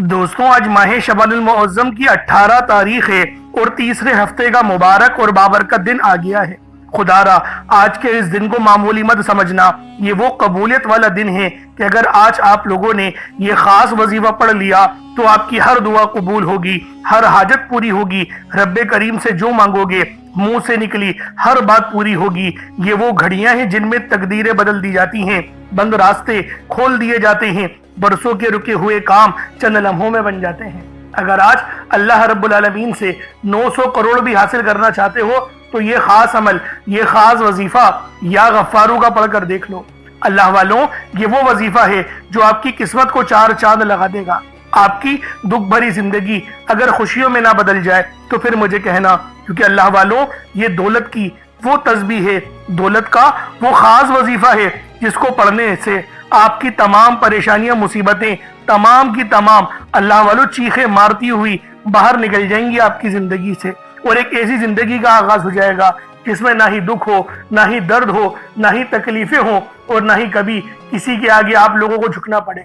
دوستوں آج ماہ شعبان المعظم کی 18 تاریخ ہے اور تیسرے ہفتے کا مبارک اور بابرکت دن آ گیا ہے۔ خدا را آج کے اس دن کو معمولی مت سمجھنا، یہ وہ قبولیت والا دن ہے کہ اگر آج آپ لوگوں نے یہ خاص وظیفہ پڑھ لیا تو آپ کی ہر دعا قبول ہوگی، ہر حاجت پوری ہوگی، رب کریم سے جو مانگو گے منہ سے نکلی ہر بات پوری ہوگی۔ یہ وہ گھڑیاں ہیں جن میں تقدیریں بدل دی جاتی ہیں، بند راستے کھول دیے جاتے ہیں، برسوں کے رکے ہوئے کام چند لمحوں میں بن جاتے ہیں۔ اگر آج اللہ رب العالمین سے 900 کروڑ بھی حاصل کرنا چاہتے ہو تو یہ خاص عمل، یہ خاص وظیفہ یا غفارو کا پڑھ کر دیکھ لو۔ اللہ والوں، یہ وہ وظیفہ ہے جو آپ کی قسمت کو 4 چاند لگا دے گا۔ آپ کی دکھ بھری زندگی اگر خوشیوں میں نہ بدل جائے تو پھر مجھے کہنا، کیونکہ اللہ والوں یہ دولت کی وہ تسبیح ہے، دولت کا وہ خاص وظیفہ ہے جس کو پڑھنے سے آپ کی تمام پریشانیاں، مصیبتیں تمام کی تمام اللہ والوں چیخیں مارتی ہوئی باہر نکل جائیں گی آپ کی زندگی سے، اور ایک ایسی زندگی کا آغاز ہو جائے گا جس میں نہ ہی دکھ ہو، نہ ہی درد ہو، نہ ہی تکلیفیں ہوں، اور نہ ہی کبھی کسی کے آگے آپ لوگوں کو جھکنا پڑے۔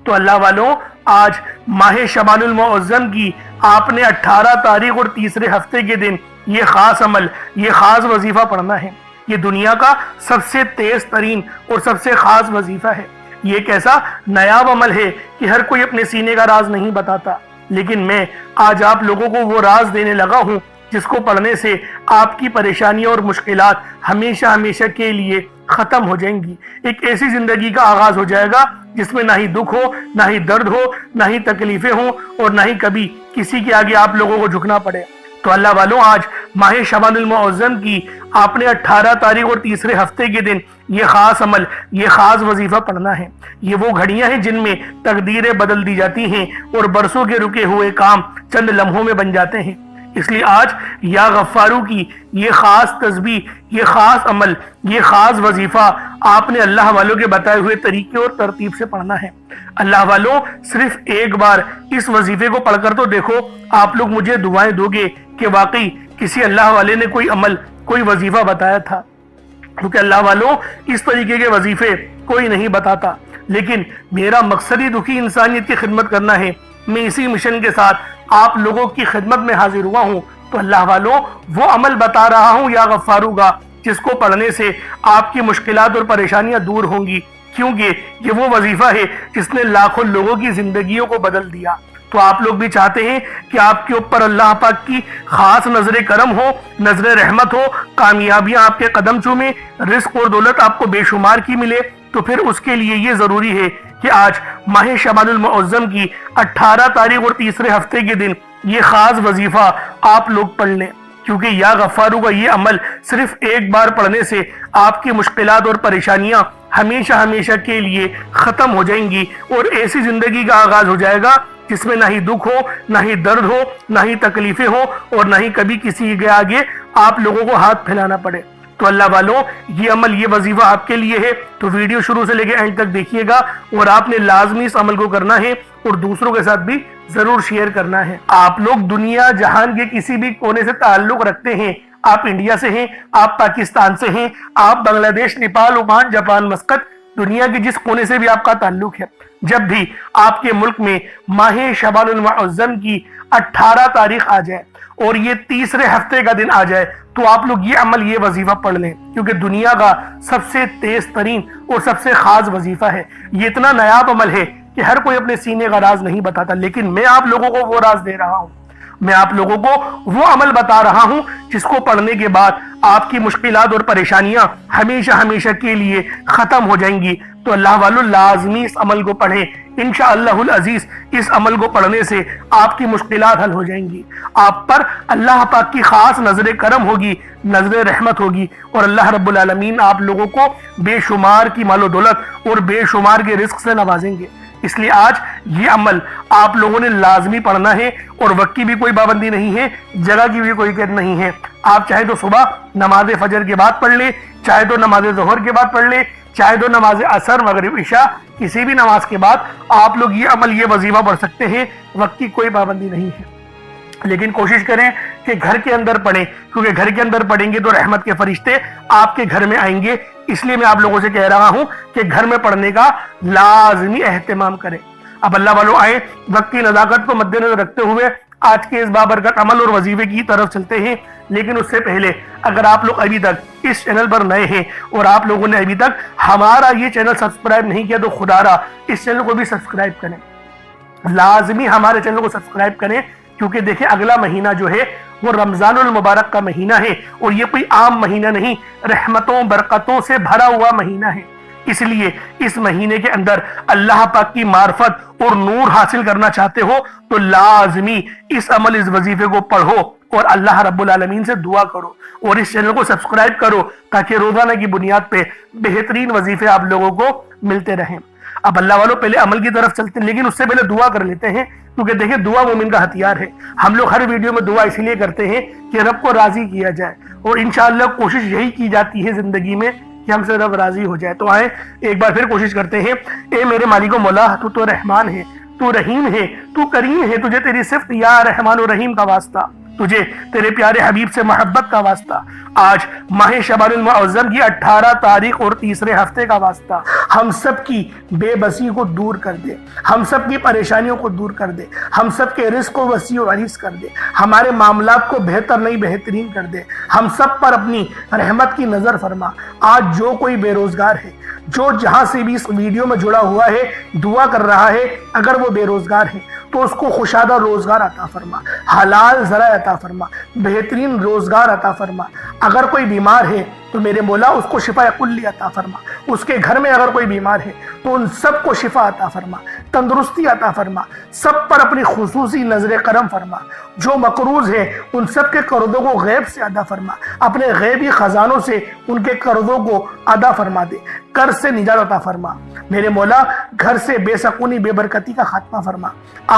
تو اللہ والوں، آج ماہ شعبان المعظم کی آپ نے 18 تاریخ اور تیسرے ہفتے کے دن یہ خاص عمل، یہ خاص وظیفہ پڑھنا ہے۔ یہ دنیا کا سب سے تیز ترین اور سب سے خاص وظیفہ ہے۔ یہ ایک ایسا نایاب عمل ہے کہ ہر کوئی اپنے سینے کا راز نہیں بتاتا، لیکن میں آج آپ لوگوں کو وہ راز دینے لگا ہوں جس کو پڑھنے سے آپ کی پریشانیاں اور مشکلات ہمیشہ ہمیشہ کے لیے ختم ہو جائیں گی۔ ایک ایسی زندگی کا آغاز ہو جائے گا جس میں نہ ہی دکھ ہو، نہ ہی درد ہو، نہ ہی تکلیفیں ہوں، اور نہ ہی کبھی کسی کے آگے آپ لوگوں کو جھکنا پڑے۔ تو اللہ والوں، آج ماہ شعبان المعظم کی آپ نے 18 تاریخ اور تیسرے ہفتے کے دن یہ خاص عمل، یہ خاص وظیفہ پڑھنا ہے۔ یہ وہ گھڑیاں ہیں جن میں تقدیریں بدل دی جاتی ہیں اور برسوں کے رکے ہوئے کام چند لمحوں میں بن جاتے ہیں۔ اس لیے آج یا غفارو کی یہ خاص تسبیح، یہ خاص عمل، یہ خاص وظیفہ آپ نے اللہ والوں کے بتائے ہوئے طریقے اور ترتیب سے پڑھنا ہے۔ اللہ والوں، صرف ایک بار اس وظیفے کو پڑھ کر تو دیکھو، آپ لوگ مجھے دعائیں دو گے کہ واقعی کسی اللہ والے نے کوئی عمل، کوئی وظیفہ بتایا تھا، کیونکہ اللہ والوں اس طریقے کے وظیفے کوئی نہیں بتاتا۔ لیکن میرا مقصد ہی دکھی انسانیت کی خدمت کرنا ہے۔ میں اسی مشن کے ساتھ آپ لوگوں کی خدمت میں حاضر ہوا ہوں۔ تو اللہ والوں، وہ عمل بتا رہا ہوں یا غفارو کا جس کو پڑھنے سے آپ کی مشکلات اور پریشانیاں دور ہوں گی، کیونکہ یہ وہ وظیفہ ہے جس نے لاکھوں لوگوں کی زندگیوں کو بدل دیا۔ تو آپ لوگ بھی چاہتے ہیں کہ آپ کے اوپر اللہ پاک کی خاص نظر کرم ہو، نظر رحمت ہو، کامیابیاں آپ کے قدم چومیں، رزق اور دولت آپ کو بے شمار کی ملے، تو پھر اس کے لیے یہ ضروری ہے کہ آج ماہ شعبان المعظم کی 18 تاریخ اور تیسرے ہفتے کے دن یہ خاص وظیفہ آپ لوگ پڑھ لیں، کیونکہ یا غفارو کا یہ عمل صرف ایک بار پڑھنے سے آپ کی مشکلات اور پریشانیاں ہمیشہ ہمیشہ کے لیے ختم ہو جائیں گی، اور ایسی زندگی کا آغاز ہو جائے گا جس میں نہ ہی دکھ ہو، نہ ہی درد ہو، نہ ہی تکلیفیں ہوں، اور نہ ہی کبھی کسی کے آگے آپ لوگوں کو ہاتھ پھیلانا پڑے۔ تو اللہ والوں، یہ عمل، یہ وظیفہ آپ کے لیے ہے، تو ویڈیو شروع سے لے کے اینڈ تک دیکھیے گا، اور آپ نے لازمی اس عمل کو کرنا ہے اور دوسروں کے ساتھ بھی ضرور شیئر کرنا ہے۔ آپ لوگ دنیا جہان کے کسی بھی کونے سے تعلق رکھتے ہیں، آپ انڈیا سے ہیں، آپ پاکستان سے ہیں، آپ بنگلہ دیش، نیپال، عمان، جاپان، مسقط، دنیا کے جس کونے سے بھی آپ کا تعلق ہے، جب بھی آپ کے ملک میں ماہ شعبان المعظم کی 18 تاریخ آ جائے اور یہ تیسرے ہفتے کا دن آ جائے تو آپ لوگ یہ عمل، یہ وظیفہ پڑھ لیں، کیونکہ دنیا کا سب سے تیز ترین اور سب سے خاص وظیفہ ہے۔ یہ اتنا نایاب عمل ہے کہ ہر کوئی اپنے سینے کا راز نہیں بتاتا، لیکن میں آپ لوگوں کو وہ راز دے رہا ہوں، میں آپ لوگوں کو وہ عمل بتا رہا ہوں جس کو پڑھنے کے بعد آپ کی مشکلات اور پریشانیاں ہمیشہ ہمیشہ کے لیے ختم ہو جائیں گی۔ تو اللہ والوں، لازمی اس عمل کو پڑھیں، انشاءاللہ العزیز اس عمل کو پڑھنے سے آپ کی مشکلات حل ہو جائیں گی، آپ پر اللہ پاک کی خاص نظر کرم ہوگی، نظر رحمت ہوگی، اور اللہ رب العالمین آپ لوگوں کو بے شمار کی مال و دولت اور بے شمار کے رزق سے نوازیں گے۔ اس لیے آج یہ عمل آپ لوگوں نے لازمی پڑھنا ہے، اور وقت کی بھی کوئی پابندی نہیں ہے، جگہ کی بھی کوئی قید نہیں ہے۔ آپ چاہے تو صبح نماز فجر کے بعد پڑھ لیں، چاہے تو نماز ظہر کے بعد پڑھ لیں، چاہے تو نماز عصر، مغرب، عشاء، کسی بھی نماز کے بعد آپ لوگ یہ عمل، یہ وظیفہ پڑھ سکتے ہیں، وقت کی کوئی پابندی نہیں ہے۔ لیکن کوشش کریں کہ گھر کے اندر پڑھیں، کیونکہ گھر کے اندر پڑھیں گے تو رحمت کے فرشتے آپ کے گھر میں آئیں گے۔ اس لیے میں آپ لوگوں سے کہہ رہا ہوں کہ گھر میں پڑھنے کا لازمی اہتمام کریں۔ اب اللہ والوں آئے وقت کی نزاکت کو مد نظر رکھتے ہوئے آج کے اس بابرکت عمل اور وظیفے کی طرف چلتے ہیں، لیکن اس سے پہلے اگر آپ لوگ ابھی تک اس چینل پر نئے ہیں اور آپ لوگوں نے ابھی تک ہمارا یہ چینل سبسکرائب نہیں کیا تو خدا را اس چینل کو بھی سبسکرائب کریں، لازمی ہمارے چینل کو سبسکرائب کریں، کیونکہ دیکھیں اگلا مہینہ جو ہے وہ رمضان المبارک کا مہینہ ہے اور یہ کوئی عام مہینہ نہیں، رحمتوں برکتوں سے بھرا ہوا مہینہ ہے۔ اس لیے اس مہینے کے اندر اللہ پاک کی معرفت اور نور حاصل کرنا چاہتے ہو تو لازمی اس عمل اس وظیفے کو پڑھو اور اللہ رب العالمین سے دعا کرو اور اس چینل کو سبسکرائب کرو تاکہ روزانہ کی بنیاد پہ بہترین وظیفے آپ لوگوں کو ملتے رہیں۔ اب اللہ والوں پہلے عمل کی طرف چلتے ہیں، لیکن اس سے پہلے دعا کر لیتے ہیں، کیونکہ دیکھیں دعا مومن کا ہتھیار ہے۔ ہم لوگ ہر ویڈیو میں دعا اسی لیے کرتے ہیں کہ رب کو راضی کیا جائے، اور انشاءاللہ کوشش یہی کی جاتی ہے زندگی میں کہ ہم سے رب راضی ہو جائے۔ تو آئیں ایک بار پھر کوشش کرتے ہیں۔ اے میرے مالک و مولا، تو رحمان ہے، تو رحیم ہے، تو کریم ہے، تجھے تیری صفت یا رحمان و رحیم کا واسطہ، تجھے تیرے پیارے حبیب سے محبت کا واسطہ، آج ماہ شعبان المعظم کی 18 تاریخ اور تیسرے ہفتے کا واسطہ، ہم سب کی بے بسی کو دور کر دے، ہم سب کی پریشانیوں کو دور کر دے، ہم سب کے رزق کو وسیع و عریض کر دے، ہمارے معاملات کو بہتر نہیں بہترین کر دے، ہم سب پر اپنی رحمت کی نظر فرما۔ آج جو کوئی بے روزگار ہے، جو جہاں سے بھی اس ویڈیو میں جڑا ہوا ہے دعا کر رہا ہے، اگر وہ بے روزگار ہے تو اس کو خوشادہ روزگار عطا فرما، حلال ذرائع عطا فرما، بہترین روزگار عطا فرما۔ اگر کوئی بیمار ہے تو میرے مولا اس کو شفا کلی عطا فرما، اس کے گھر میں اگر کوئی بیمار ہے تو ان سب کو شفا عطا فرما، تندرستی عطا فرما، سب پر اپنی خصوصی نظر کرم فرما۔ جو مقروض ہے ان سب کے قرضوں کو غیب سے ادا فرما، اپنے غیبی خزانوں سے ان کے قرضوں کو ادا فرما دے، قرض سے نجات عطا فرما۔ میرے مولا گھر سے بے سکونی بے برکتی کا خاتمہ فرما۔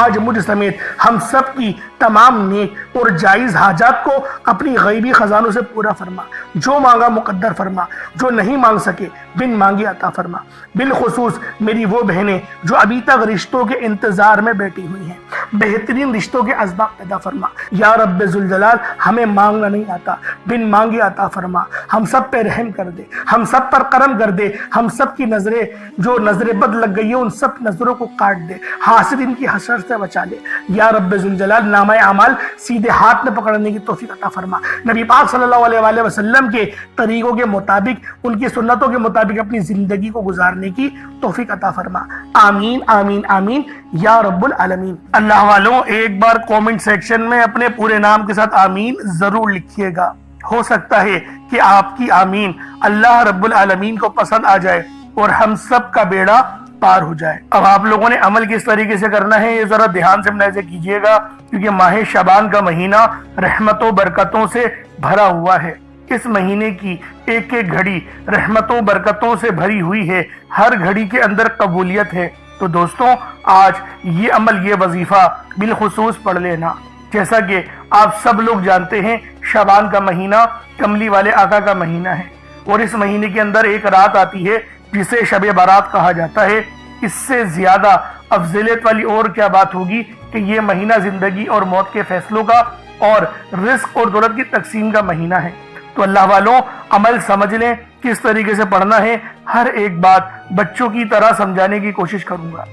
آج مجھ سمیت ہم سب کی تمام نیک اور جائز حاجات کو اپنی غیبی خزانوں سے پورا فرما، جو مانگا مقدر فرما، جو نہیں مانگ سکے بن مانگے عطا فرما۔ بالخصوص میری وہ بہنیں جو ابھی تک رشتوں کے انتظار میں بیٹھی ہوئی ہیں، بہترین رشتوں کے اسباب پیدا فرما۔ یا رب ذوالجلال ہمیں مانگنا نہیں آتا، بن مانگے عطا فرما، ہم سب پہ رحم کر دے، ہم سب پر کرم کر دے، ہم سب کی نظریں جو نظر بد لگ گئی ہیں ان سب نظروں کو کاٹ دے، حاسد ان کی حسرت سے بچا لے۔ یا رب ذوالجلال نامہ اعمال سیدھے ہاتھ میں پکڑنے کی توفیق عطا فرما، نبی پاک صلی اللہ علیہ وآلہ وسلم کے طریقوں کے مطابق، ان کی سنتوں کے مطابق اپنی زندگی کو گزارنے کی توفیق عطا فرما۔ آمین آمین آمین یا رب العالمین۔ اللہ والوں ایک بار کومنٹ سیکشن میں اپنے پورے نام کے ساتھ آمین ضرور لکھیے گا، ہو سکتا ہے کہ آپ کی آمین اللہ رب العالمین کو پسند آ جائے اور ہم سب کا بیڑا پار ہو جائے۔ اب آپ لوگوں نے عمل کس طریقے سے کرنا ہے یہ ذرا دھیان سے ملاحظہ کیجئے گا، کیونکہ ماہ شعبان کا مہینہ رحمتوں برکتوں سے بھرا ہوا ہے۔ اس مہینے کی ایک ایک گھڑی رحمتوں برکتوں سے بھری ہوئی ہے، ہر گھڑی کے اندر قبولیت ہے۔ تو دوستوں آج یہ عمل یہ وظیفہ بالخصوص پڑھ لینا۔ جیسا کہ آپ سب لوگ جانتے ہیں شعبان کا مہینہ کملی والے آقا کا مہینہ ہے، اور اس مہینے کے اندر ایک رات آتی ہے جسے شب برات کہا جاتا ہے۔ اس سے زیادہ افضلیت والی اور کیا بات ہوگی کہ یہ مہینہ زندگی اور موت کے فیصلوں کا اور رزق اور دولت کی تقسیم کا مہینہ ہے۔ تو اللہ والوں عمل سمجھ لیں کس طریقے سے پڑھنا ہے، ہر ایک بات بچوں کی طرح سمجھانے کی کوشش کروں گا۔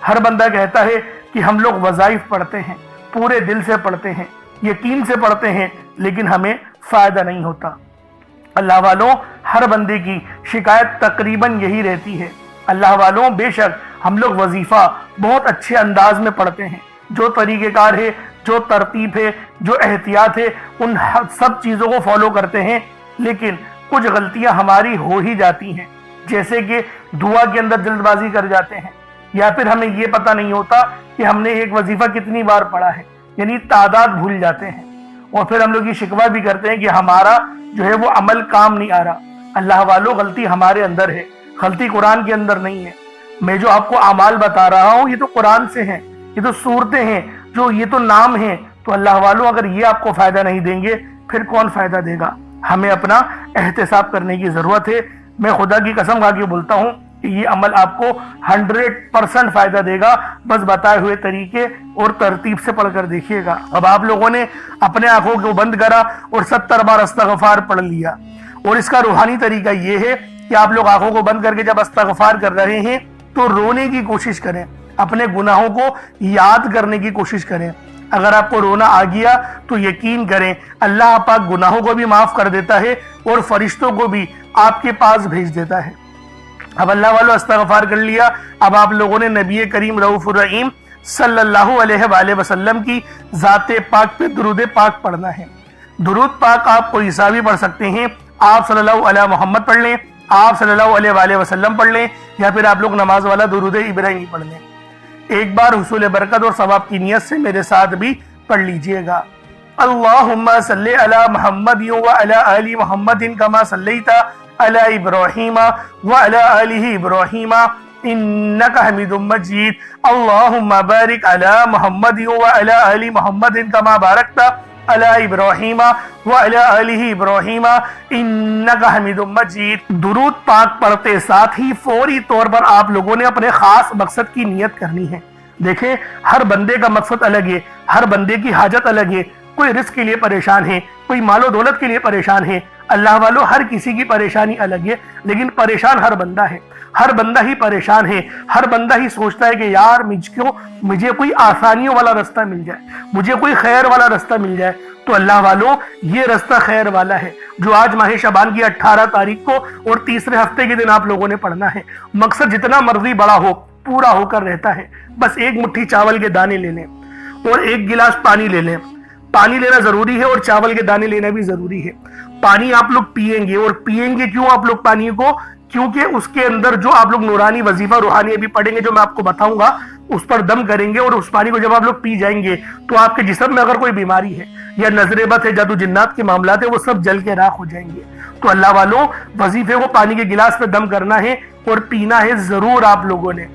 ہر بندہ کہتا ہے کہ ہم لوگ وظائف پڑھتے ہیں، پورے دل سے پڑھتے ہیں، یقین سے پڑھتے ہیں، لیکن ہمیں فائدہ نہیں ہوتا۔ اللہ والوں ہر بندے کی شکایت تقریباً یہی رہتی ہے۔ اللہ والوں بے شک ہم لوگ وظیفہ بہت اچھے انداز میں پڑھتے ہیں، جو طریقہ کار ہے، جو ترتیب ہے، جو احتیاط ہے، ان سب چیزوں کو فالو کرتے ہیں، لیکن کچھ غلطیاں ہماری ہو ہی جاتی ہیں، جیسے کہ دعا کے اندر جلد بازی کر جاتے ہیں، یا پھر ہمیں یہ پتہ نہیں ہوتا کہ ہم نے ایک وظیفہ کتنی بار پڑھا ہے، یعنی تعداد بھول جاتے ہیں، اور پھر ہم لوگ یہ شکوہ بھی کرتے ہیں کہ ہمارا جو ہے وہ عمل کام نہیں آ رہا۔ اللہ والوں غلطی ہمارے اندر ہے، غلطی قرآن کے اندر نہیں ہے۔ میں جو آپ کو اعمال بتا رہا ہوں یہ تو قرآن سے ہیں، یہ تو صورتیں ہیں، جو یہ تو نام ہیں۔ تو اللہ والوں اگر یہ آپ کو فائدہ نہیں دیں گے پھر کون فائدہ دے گا؟ ہمیں اپنا احتساب کرنے کی ضرورت ہے۔ میں خدا کی قسم کھا کے بولتا ہوں کہ یہ عمل آپ کو 100% فائدہ دے گا، بس بتائے ہوئے طریقے اور ترتیب سے پڑھ کر دیکھیے گا۔ اب آپ لوگوں نے اپنے آنکھوں کو بند کرا اور 70 بار استغفار پڑھ لیا، اور اس کا روحانی طریقہ یہ ہے کہ آپ لوگ آنکھوں کو بند کر کے جب استغفار کر رہے ہیں تو رونے کی کوشش کریں۔ اپنے گناہوں کو یاد کرنے کی کوشش کریں۔ اگر آپ کو رونا آ گیا تو یقین کریں اللہ پاک گناہوں کو بھی معاف کر دیتا ہے اور فرشتوں کو بھی آپ کے پاس بھیج دیتا ہے۔ اب اللہ والو استغفار کر لیا، اب آپ لوگوں نے نبی کریم رؤوف الرحیم صلی اللہ علیہ وآلہ وسلم کی ذات پاک پہ درود پاک پڑھنا ہے۔ درود پاک آپ کوئی سا بھی پڑھ سکتے ہیں، آپ صلی اللہ علیہ محمد پڑھ لیں، آپ صلی اللہ علیہ وآلہ وسلم پڑھ لیں، یا پھر آپ لوگ نماز والا درود ابراہیمی پڑھ لیں۔ ایک بار حصول برکت اور ثواب کی نیت سے میرے ساتھ بھی پڑھ لیجئے گا۔ اللہم صلی علی محمد وعلی آل محمد کما صلیت علی ابراہیم وعلی آل ابراہیم انکا حمید مجید۔ اللہم بارک علی محمد وعلی آل محمد کما بارکت علی ابراہیم وعلی آل ابراہیم انکا حمید مجید۔ درود پاک پڑھتے ساتھ ہی فوری طور پر آپ لوگوں نے اپنے خاص مقصد کی نیت کرنی ہے۔ دیکھیں ہر بندے کا مقصد الگ ہے، ہر بندے کی حاجت الگ ہے، کوئی رزق کے لیے پریشان ہے، کوئی مال و دولت کے لیے پریشان ہے۔ اللہ والو ہر کسی کی پریشانی الگ ہے، لیکن پریشان ہر بندہ ہے، ہر بندہ ہی پریشان ہے، ہر بندہ ہی سوچتا ہے کہ یار مجھے کوئی آسانیوں والا رستہ مل جائے، مجھے کوئی خیر والا رستہ مل جائے۔ تو اللہ والو یہ رستہ خیر والا ہے جو آج ماہ شعبان کی 18 تاریخ کو اور تیسرے ہفتے کے دن آپ لوگوں نے پڑھنا ہے۔ مقصد جتنا مرضی بڑا ہو پورا ہو کر رہتا ہے، بس ایک مٹھی چاول کے دانے لے لیں اور ایک گلاس پانی لے لیں۔ پانی لینا ضروری ہے اور چاول کے دانے لینا بھی ضروری ہے۔ پانی آپ لوگ پیئیں گے، اور پیئیں گے کیوں آپ لوگ پانی کو؟ کیونکہ اس کے اندر جو آپ لوگ نورانی وظیفہ روحانی ابھی پڑھیں گے، جو میں آپ کو بتاؤں گا، اس پر دم کریں گے، اور اس پانی کو جب آپ لوگ پی جائیں گے تو آپ کے جسم میں اگر کوئی بیماری ہے یا نظر بد ہے، جادو جنات کے معاملات ہیں، وہ سب جل کے راکھ ہو جائیں گے۔ تو اللہ والوں وظیفے کو پانی کے گلاس پہ دم کرنا ہے اور پینا ہے ضرور آپ لوگوں نے۔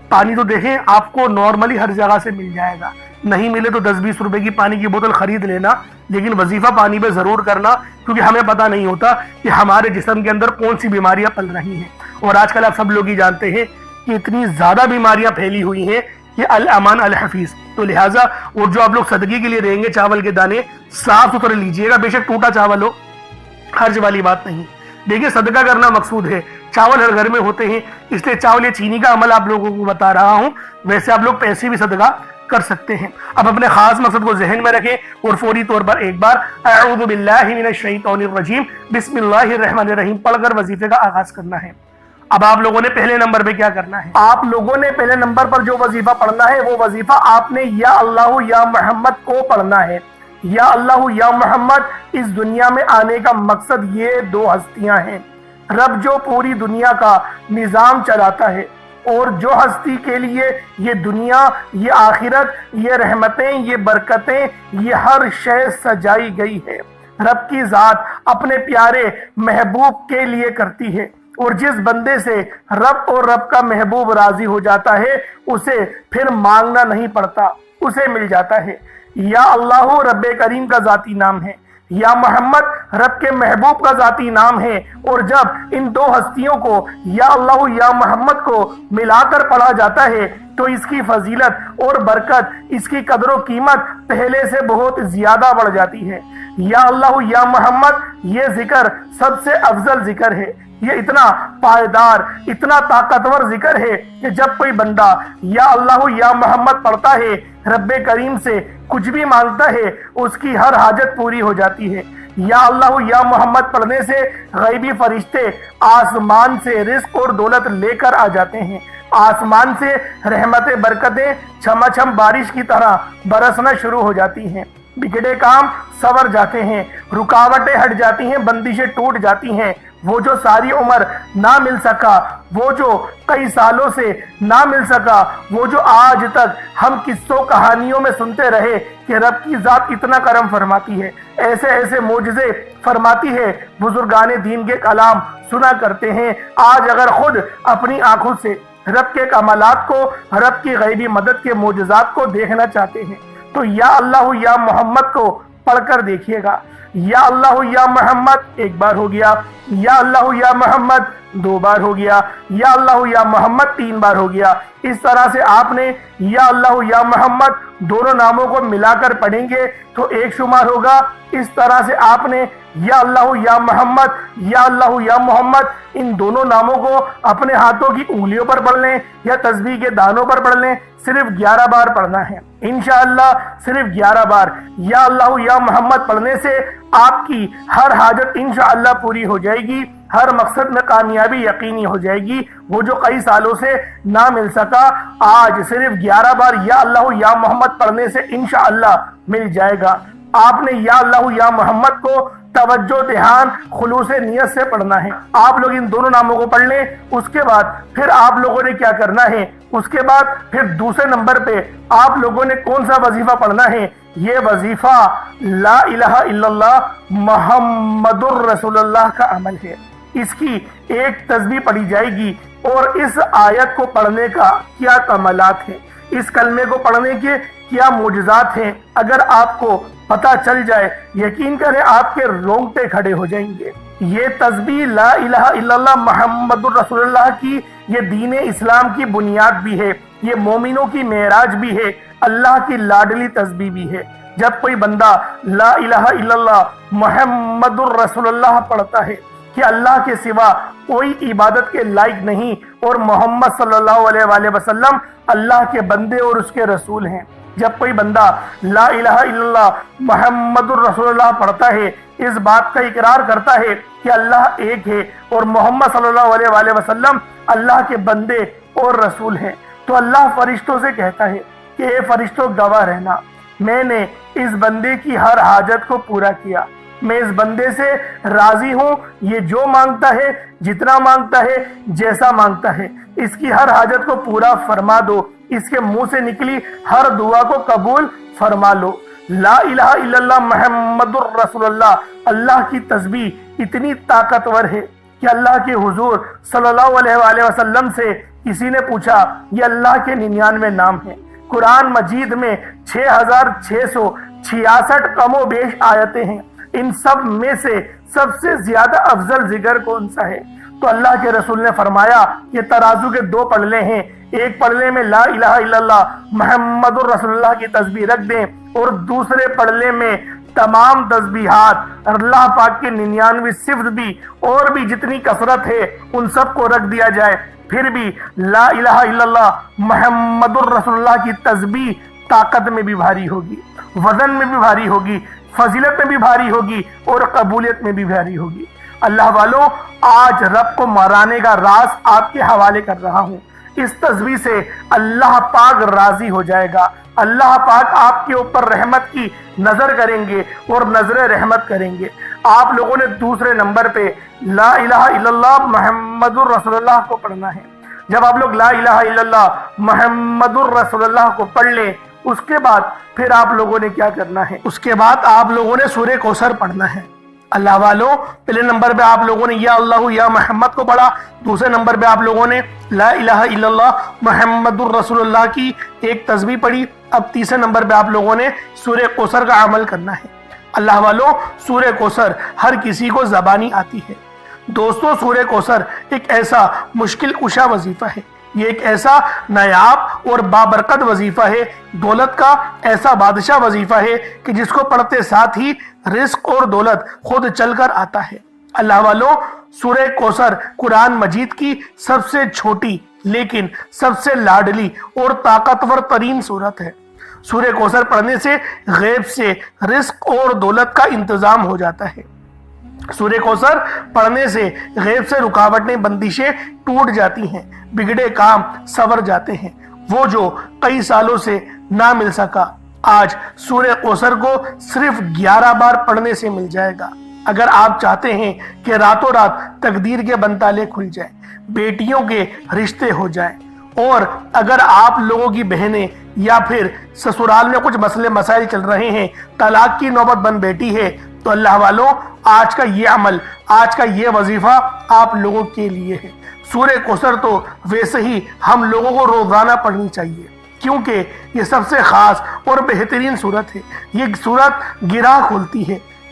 پانی تو دیکھیں آپ کو نارملی ہر جگہ سے مل جائے گا، نہیں ملے تو 10-20 روپے کی پانی کی بوتل خرید لینا، لیکن وظیفہ پانی پہ ضرور کرنا، کیونکہ ہمیں پتہ نہیں ہوتا کہ ہمارے جسم کے اندر کون سی بیماریاں پل رہی ہیں۔ اور آج کل آپ سب لوگ ہی جانتے ہیں کہ اتنی زیادہ بیماریاں پھیلی ہوئی ہیں کہ الامان الحفیظ، تو لہٰذا اور جو آپ لوگ صدقے کے لیے دیں گے چاول کے دانے صاف ستھرے لیجئے گا، بے شک ٹوٹا چاول ہو، حرج والی بات نہیں۔ دیکھیں صدقہ کرنا مقصود ہے، چاول ہر گھر میں ہوتے ہیں، اس لیے چاول یا چینی کا عمل آپ لوگوں کو بتا رہا ہوں، ویسے آپ لوگ پیسے بھی صدقہ کر سکتے ہیں۔ اب اپنے خاص مقصد کو ذہن میں رکھیں اور فوری طور پر ایک بار اعوذ باللہ من الشیطان الرجیم بسم اللہ الرحمن الرحیم پڑھ کر وظیفے کا آغاز کرنا ہے۔ اب آپ لوگوں نے پہلے نمبر پہ کیا کرنا ہے؟ آپ لوگوں نے پہلے نمبر پر جو وظیفہ پڑھنا ہے وہ وظیفہ آپ نے یا اللہ یا محمد کو پڑھنا ہے۔ یا اللہ یا محمد اس دنیا میں آنے کا مقصد یہ دو ہستیاں ہیں، رب جو پوری دنیا کا نظام چلاتا ہے، اور جو ہستی کے لیے یہ دنیا، یہ آخرت، یہ رحمتیں، یہ برکتیں، یہ ہر شے سجائی گئی ہے، رب کی ذات اپنے پیارے محبوب کے لیے کرتی ہے، اور جس بندے سے رب اور رب کا محبوب راضی ہو جاتا ہے اسے پھر مانگنا نہیں پڑتا، اسے مل جاتا ہے۔ یا اللہ رب کریم کا ذاتی نام ہے، یا محمد رب کے محبوب کا ذاتی نام ہے، اور جب ان دو ہستیوں کو یا اللہ یا محمد کو ملا کر پڑھا جاتا ہے تو اس کی فضیلت اور برکت، اس کی قدر و قیمت پہلے سے بہت زیادہ بڑھ جاتی ہے۔ یا اللہ یا محمد یہ ذکر سب سے افضل ذکر ہے، یہ اتنا پائیدار، اتنا طاقتور ذکر ہے کہ جب کوئی بندہ یا اللہ یا محمد پڑھتا ہے، رب کریم سے کچھ بھی مانگتا ہے، اس کی ہر حاجت پوری ہو جاتی ہے۔ یا اللہ یا محمد پڑھنے سے غیبی فرشتے آسمان سے رزق اور دولت لے کر آ جاتے ہیں، آسمان سے رحمتیں برکتیں چھما چھم بارش کی طرح برسنا شروع ہو جاتی ہیں، بگڑے کام سنور جاتے ہیں، رکاوٹیں ہٹ جاتی ہیں، بندشیں ٹوٹ جاتی ہیں۔ وہ جو ساری عمر نہ مل سکا، وہ جو کئی سالوں سے نہ مل سکا، وہ جو آج تک ہم قصوں کہانیوں میں سنتے رہے کہ رب کی ذات اتنا کرم فرماتی ہے، ایسے ایسے معجزے فرماتی ہے، بزرگان دین کے کلام سنا کرتے ہیں، آج اگر خود اپنی آنکھوں سے رب کے کمالات کو، رب کی غیبی مدد کے معجزات کو دیکھنا چاہتے ہیں تو یا اللہ یا محمد کو پڑھ کر دیکھیے گا۔ یا اللہ یا محمد ایک بار ہو گیا، یا اللہ یا محمد 2 بار ہو گیا، یا اللہ یا محمد 3 بار ہو گیا۔ اس طرح سے آپ نے یا اللہ یا محمد دونوں ناموں کو ملا کر پڑھیں گے تو 1 شمار ہوگا۔ اس طرح سے آپ نے یا اللہ یا محمد، یا اللہ یا محمد ان دونوں ناموں کو اپنے ہاتھوں کی انگلیوں پر پڑھ لیں یا تسبیح کے دانوں پر پڑھ لیں، صرف 11 بار پڑھنا ہے انشاءاللہ، صرف 11 بار یا اللہ یا محمد پڑھنے سے آپ کی ہر حاجت انشاءاللہ پوری ہو جائے گی، ہر مقصد میں کامیابی یقینی ہو جائے گی۔ وہ جو کئی سالوں سے نہ مل سکا، آج صرف 11 بار یا اللہ یا محمد پڑھنے سے انشاءاللہ مل جائے گا۔ آپ نے یا اللہ یا محمد کو توجہ، دھیان، خلوص نیت سے پڑھنا ہے۔ آپ لوگ ان دونوں ناموں کو پڑھ لیں، اس کے بعد پھر آپ لوگوں نے کیا کرنا ہے، اس کے بعد پھر دوسرے نمبر پہ آپ لوگوں نے کون سا وظیفہ پڑھنا ہے؟ یہ وظیفہ لا الہ الا اللہ محمد الرسول اللہ کا عمل ہے۔ اس کی ایک تسبیح پڑھی جائے گی، اور اس آیت کو پڑھنے کا کیا کمالات ہیں، اس کلمے کو پڑھنے کے کیا معجزات ہیں، اگر آپ کو پتہ چل جائے یقین کریں آپ کے رونگٹے کھڑے ہو جائیں گے۔ یہ تسبیح لا الہ الا اللہ محمد الرسول اللہ کی یہ دین اسلام کی بنیاد بھی ہے، یہ مومنوں کی معراج بھی ہے، اللہ کی لاڈلی تسبیح بھی ہے۔ جب کوئی بندہ لا الہ الا اللہ محمد الرسول اللہ پڑھتا ہے کہ اللہ کے سوا کوئی عبادت کے لائق نہیں اور محمد صلی اللہ علیہ وآلہ وسلم اللہ کے بندے اور اس کے رسول ہیں، جب کوئی بندہ لا الہ الا اللہ محمد الرسول اللہ پڑھتا ہے، اس بات کا اقرار کرتا ہے کہ اللہ ایک ہے اور محمد صلی اللہ علیہ وآلہ وسلم اللہ کے بندے اور رسول ہیں، تو اللہ فرشتوں سے کہتا ہے کہ اے فرشتوں گواہ رہنا، میں نے اس بندے کی ہر حاجت کو پورا کیا، میں اس بندے سے راضی ہوں، یہ جو مانگتا ہے، جتنا مانگتا ہے، جیسا مانگتا ہے، اس کی ہر حاجت کو پورا فرما دو، اس کے منہ سے نکلی ہر دعا کو قبول فرما لو۔ لا الہ الا اللہ محمد الرسول اللہ، اللہ کی تسبیح اتنی طاقتور ہے کہ اللہ کے حضور صلی اللہ علیہ وآلہ وسلم سے کسی نے پوچھا، یہ اللہ کے 99 نام ہیں، قرآن مجید میں 6666 کم و بیش آیتیں ہیں، ان سب میں سے سب سے زیادہ افضل ذکر کون سا ہے؟ تو اللہ کے رسول نے فرمایا کہ ترازو کے 2 پلڑے ہیں، ایک پلڑے میں لا الہ الا اللہ محمد الرسول اللہ کی تسبیح رکھ دیں اور دوسرے پلڑے میں تمام تسبیحات اللہ پاک کے 99 صفت بھی اور بھی جتنی کثرت ہے ان سب کو رکھ دیا جائے، پھر بھی لا الہ الا اللہ محمد الرسول اللہ کی تسبیح طاقت میں بھی بھاری ہوگی، وزن میں بھی بھاری ہوگی، فضیلت میں بھی بھاری ہوگی اور قبولیت میں بھی بھاری ہوگی۔ اللہ والوں، آج رب کو مرانے کا راز آپ کے حوالے کر رہا ہوں۔ اس تسبیح سے اللہ پاک راضی ہو جائے گا، اللہ پاک آپ کے اوپر رحمت کی نظر کریں گے اور نظر رحمت کریں گے۔ آپ لوگوں نے دوسرے نمبر پہ لا الہ الا اللہ محمد الرسول اللہ کو پڑھنا ہے۔ جب آپ لوگ لا الہ الا اللہ محمد الرسول اللہ کو پڑھ لیں، اس کے بعد پھر آپ لوگوں نے کیا کرنا ہے؟ اس کے بعد آپ لوگوں نے سورہ کوثر پڑھنا ہے۔ اللہ والوں، پہلے نمبر پہ آپ لوگوں نے یا اللہ یا محمد کو پڑھا، دوسرے نمبر پہ آپ لوگوں نے لا الہ الا اللہ محمد الرسول اللہ کی ایک تسبیح پڑھی، اب تیسرے نمبر پہ آپ لوگوں نے سورہ کوثر کا عمل کرنا ہے۔ اللہ والوں، سورہ کوثر ہر کسی کو زبانی آتی ہے۔ دوستو، سورہ کوثر ایک ایسا مشکل کشا وظیفہ ہے، یہ ایک ایسا نایاب اور بابرکت وظیفہ ہے، دولت کا ایسا بادشاہ وظیفہ ہے کہ جس کو پڑھتے ساتھ ہی رزق اور دولت خود چل کر آتا ہے۔ اللہ والوں، سورہ کوثر قرآن مجید کی سب سے چھوٹی لیکن سب سے لاڈلی اور طاقتور ترین سورت ہے۔ سورہ کوثر پڑھنے سے غیب سے رزق اور دولت کا انتظام ہو جاتا ہے۔ سورہ کوثر پڑھنے سے غیب سے رکاوٹیں، بندشیں ٹوٹ جاتی ہیں، بگڑے کام سنور جاتے ہیں۔ وہ جو کئی سالوں سے نہ مل سکا، آج سورہ کوثر کو صرف 11 بار پڑھنے سے مل جائے گا۔ اگر آپ چاہتے ہیں کہ راتوں رات تقدیر کے بنتالے کھل جائیں، بیٹیوں کے رشتے ہو جائیں، اور اگر آپ لوگوں کی بہنیں یا پھر سسرال میں کچھ مسئلے مسائل چل رہے ہیں، طلاق کی نوبت بن بیٹھی ہے، تو اللہ والوں، آج کا یہ عمل، آج کا یہ وظیفہ آپ لوگوں کے لیے ہے۔ سورہ کوثر تو ویسے ہی ہم لوگوں کو روزانہ پڑھنی چاہیے، کیونکہ یہ سب سے خاص اور بہترین سورت ہے۔ یہ سورت گرہ کھولتی ہے،